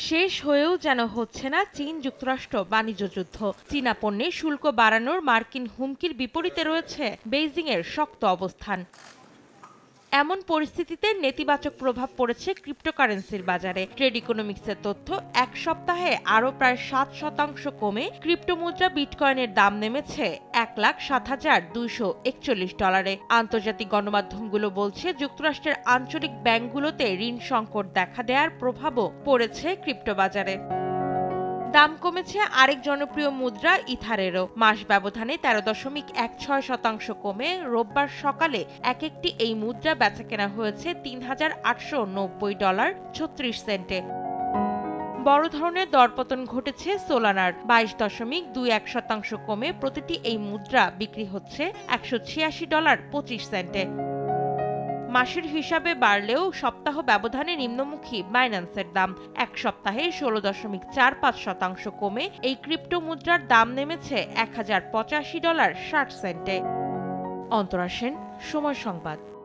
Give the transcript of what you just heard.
শেষ হয়েও যেন হচ্ছে না চীন যুক্তরাষ্ট্র বাণিজ্য যুদ্ধ। চীনা পণ্যে শুল্ক বাড়ানোর মার্কিন হুমকির বিপরীতে রয়েছে বেইজিংয়ের শক্ত অবস্থান। এমন পরিস্থিতিতে নেতিবাচক প্রভাব পড়েছে ক্রিপ্টোকারেন্সির বাজারে। ট্রেড ইকোনমিক্সের তথ্য, এক সপ্তাহে আরও প্রায় 7% কমে ক্রিপ্টো মুদ্রা বিটকয়েনের দাম নেমেছে $1,07,241। আন্তর্জাতিক গণমাধ্যমগুলো বলছে যুক্তরাষ্ট্রের আঞ্চলিক ব্যাংকগুলোতে ঋণ সংকট দেখা দেওয়ার প্রভাবও পড়েছে ক্রিপ্টো বাজারে। দাম কমেছে আরেক জনপ্রিয় মুদ্রা ইথারেরও। মাস ব্যবধানে 13.16% কমে রোববার সকালে এক একটি এই মুদ্রা বেচাকেনা হয়েছে $3,890.36। বড় ধরনের দরপতন ঘটেছে সোলানার। 22.21% কমে প্রতিটি এই মুদ্রা বিক্রি হচ্ছে $186.25। মাসের হিসাবে বাড়লেও সপ্তাহ ব্যবধানে নিম্নমুখী বাইন্যান্সের দাম। এক সপ্তাহে 16.45% কমে এই ক্রিপ্টো মুদ্রার দাম নেমেছে $1,085.60। অন্তরা সেন, সময় সংবাদ।